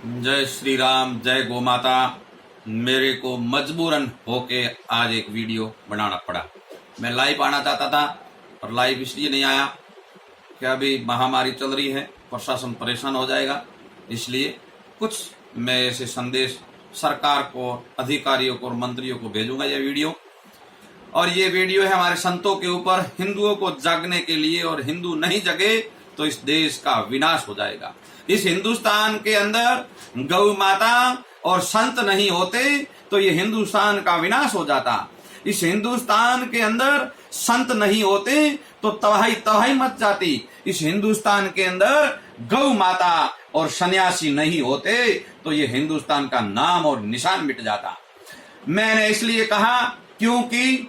जय श्री राम, जय गौ माता। मेरे को मजबूरन होके आज एक वीडियो बनाना पड़ा। मैं लाइव आना चाहता था और लाइव इसलिए नहीं आया कि अभी महामारी चल रही है, प्रशासन परेशान हो जाएगा। इसलिए कुछ मैं ऐसे संदेश सरकार को, अधिकारियों को और मंत्रियों को भेजूंगा ये वीडियो। और ये वीडियो है हमारे संतों के ऊपर, हिंदुओं को जागने के लिए। और हिंदू नहीं जगे तो इस देश का विनाश हो जाएगा। इस हिंदुस्तान के अंदर गौ माता और संत नहीं होते तो ये हिंदुस्तान का विनाश हो जाता। इस हिंदुस्तान के अंदर संत नहीं होते तो तबाही तबाही मच जाती। इस हिंदुस्तान के अंदर गौ माता और सन्यासी नहीं होते तो ये हिंदुस्तान का नाम और निशान मिट जाता। मैंने इसलिए कहा क्योंकि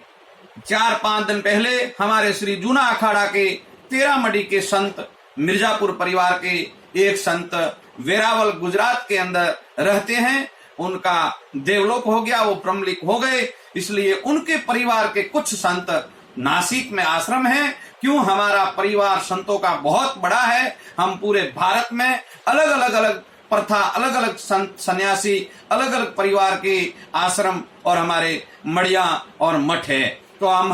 4-5 दिन पहले हमारे श्री जूना अखाड़ा के 13 मडी के संत, मिर्जापुर परिवार के एक संत वेरावल गुजरात के अंदर रहते हैं, उनका देवलोक हो गया, वो ब्रह्मलीक हो गए। इसलिए उनके परिवार के कुछ संत नासिक में आश्रम है। क्यों? हमारा परिवार संतों का बहुत बड़ा है। हम पूरे भारत में अलग अलग प्रथा, अलग अलग संत सन्यासी, अलग अलग परिवार के आश्रम और हमारे मड़िया और मठ है। तो हम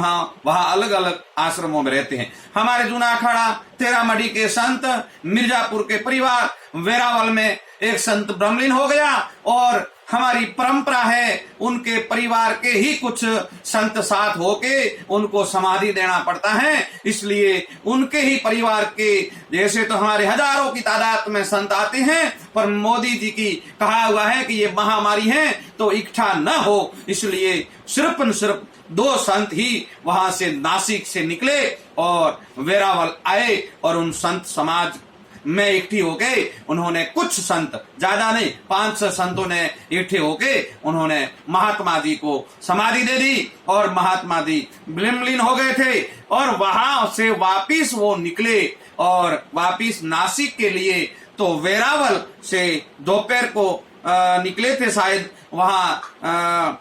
वहां अलग अलग आश्रमों में रहते हैं। हमारे जूना अखाड़ा 13 मडी के संत, मिर्जापुर के परिवार, वेरावल में एक संत ब्रह्मलीन हो गया। और हमारी परंपरा है उनके परिवार के ही कुछ संत साथ होके उनको समाधि देना पड़ता है। इसलिए उनके ही परिवार के जैसे तो हमारे हजारों की तादाद में संत आते हैं, पर मोदी जी की कहा हुआ है कि ये महामारी है तो इकट्ठा न हो। इसलिए सिर्फ 2 संत ही वहां से नासिक से निकले और वेरावल आए और उन संत समाज में इकट्ठी हो गए। उन्होंने कुछ संत, ज्यादा नहीं, 500 संतों ने इकट्ठे होके उन्होंने महात्मा जी को समाधि दे दी और महात्मा जी ब्रह्मलीन हो गए थे। और वहां से वापिस वो निकले और वापिस नासिक के लिए। तो वेरावल से दोपहर को निकले थे शायद। वहां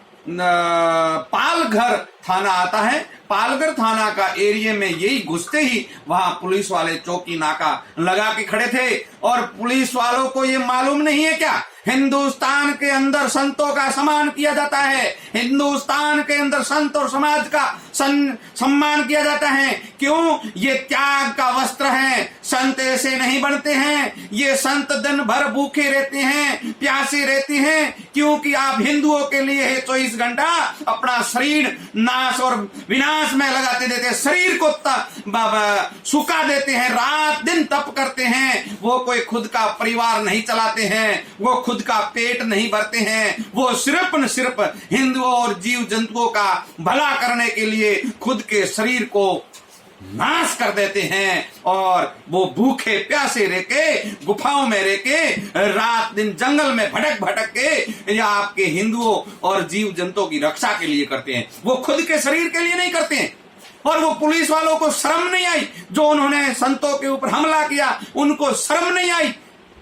पालघर थाना आता है, पालघर थाना का एरिया में यही घुसते ही वहां पुलिस वाले चौकी नाका लगा के खड़े थे। और पुलिस वालों को ये मालूम नहीं है क्या हिंदुस्तान के अंदर संतों का सम्मान किया जाता है, हिंदुस्तान के अंदर संत और समाज का सम्मान किया जाता है। क्यों? ये त्याग का वस्त्र है। संत ऐसे नहीं बनते हैं। ये संत दिन भर भूखे रहते हैं, प्यासे रहते हैं, क्योंकि आप हिंदुओं के लिए 24 घंटा अपना शरीर नाश और विनाश में लगाते देते, शरीर को सुखा देते हैं, रात दिन तप करते हैं। वो कोई खुद का परिवार नहीं चलाते हैं, वो खुद का पेट नहीं भरते हैं। वो सिर्फ न सिर्फ हिंदुओं और जीव जंतुओं का भला करने के लिए खुद के शरीर को नाश कर देते हैं। और वो भूखे प्यासे रह के, गुफाओं में रह के, रात दिन जंगल में भटक के या आपके हिंदुओं और जीव जंतुओं की रक्षा के लिए करते हैं। वो खुद के शरीर के लिए नहीं करते हैं। और वो पुलिस वालों को शर्म नहीं आई जो उन्होंने संतों के ऊपर हमला किया, उनको शर्म नहीं आई।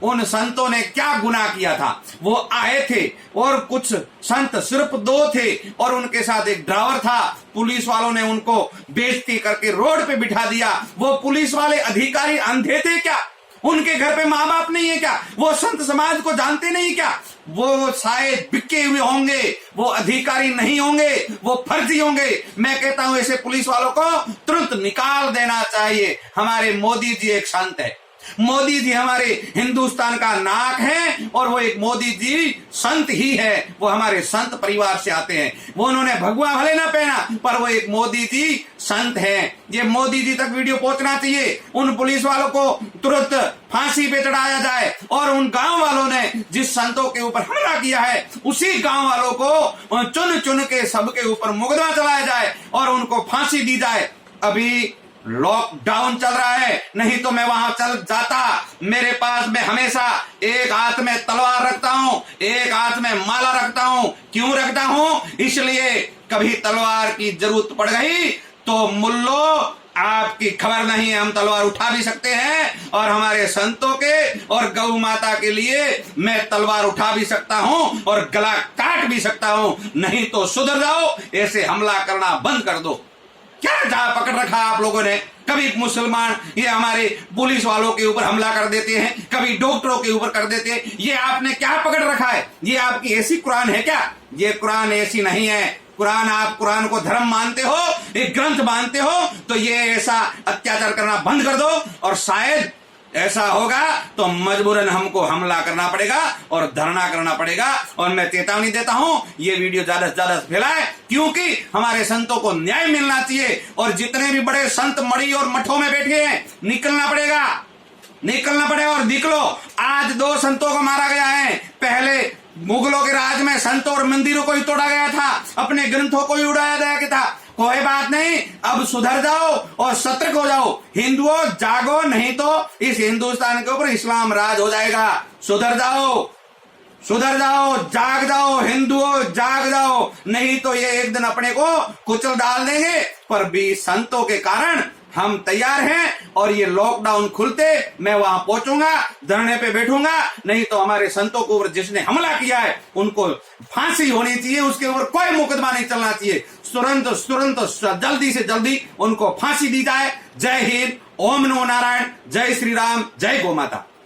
उन संतों ने क्या गुनाह किया था? वो आए थे और कुछ संत, सिर्फ 2 थे और उनके साथ एक ड्राइवर था। पुलिस वालों ने उनको बेइज्जती करके रोड पे बिठा दिया। वो पुलिस वाले अधिकारी अंधे थे क्या? उनके घर पे माँ बाप नहीं है क्या? वो संत समाज को जानते नहीं क्या? वो शायद बिके हुए होंगे, वो अधिकारी नहीं होंगे, वो फर्जी होंगे। मैं कहता हूं ऐसे पुलिस वालों को तुरंत निकाल देना चाहिए। हमारे मोदी जी एक संत है, मोदी जी हमारे हिंदुस्तान का नाक है और वो एक मोदी जी संत ही है। वो हमारे संत परिवार से आते हैं। वो उन्होंने भगवा भले ना पहना, पर वो एक मोदी जी संत है। ये मोदी जी तक वीडियो पहुंचना चाहिए। उन पुलिस वालों को तुरंत फांसी पे चढ़ाया जाए और उन गांव वालों ने जिस संतों के ऊपर हमला किया है उसी गांव वालों को चुन चुन के सबके ऊपर मुकदमा चलाया जाए और उनको फांसी दी जाए। अभी लॉकडाउन चल रहा है, नहीं तो मैं वहां चल जाता। मेरे पास में हमेशा एक हाथ में तलवार रखता हूं, एक हाथ में माला रखता हूं। क्यों रखता हूं? इसलिए कभी तलवार की जरूरत पड़ गई तो मुल्लो आपकी खबर नहीं है, हम तलवार उठा भी सकते हैं। और हमारे संतों के और गौ माता के लिए मैं तलवार उठा भी सकता हूं और गला काट भी सकता हूं। नहीं तो सुधर जाओ, ऐसे हमला करना बंद कर दो। क्या जहां पकड़ रखा आप लोगों ने? कभी मुसलमान ये हमारे पुलिस वालों के ऊपर हमला कर देते हैं, कभी डॉक्टरों के ऊपर कर देते हैं। ये आपने क्या पकड़ रखा है? ये आपकी ऐसी कुरान है क्या? ये कुरान ऐसी नहीं है। कुरान, आप कुरान को धर्म मानते हो, एक ग्रंथ मानते हो, तो ये ऐसा अत्याचार करना बंद कर दो। और शायद ऐसा होगा तो मजबूरन हमको हमला करना पड़ेगा और धरना करना पड़ेगा। और मैं चेतावनी देता हूं, ये वीडियो ज्यादा से ज्यादा फैलाए, क्योंकि हमारे संतों को न्याय मिलना चाहिए। और जितने भी बड़े संत मड़ी और मठों में बैठे हैं, निकलना पड़ेगा और निकलो। आज 2 संतों को मारा गया है। पहले मुगलों के राज में संतों और मंदिरों को ही तोड़ा गया था, अपने ग्रंथों को ही उड़ाया गया था। कोई बात नहीं, अब सुधर जाओ और सतर्क हो जाओ। हिंदुओं जागो, नहीं तो इस हिंदुस्तान के ऊपर इस्लाम राज हो जाएगा। सुधर जाओ, जाग जाओ हिंदुओं, जाग जाओ, नहीं तो ये एक दिन अपने को कुचल डाल देंगे। पर भी संतों के कारण हम तैयार हैं, और ये लॉकडाउन खुलते मैं वहां पहुंचूंगा, धरने पे बैठूंगा। नहीं तो हमारे संतों के ऊपर जिसने हमला किया है उनको फांसी होनी चाहिए, उसके ऊपर कोई मुकदमा नहीं चलना चाहिए। तुरंत जल्दी से जल्दी उनको फांसी दी जाए। जय हिंद, ओम नमो नारायण, जय श्री राम, जय गौ माता।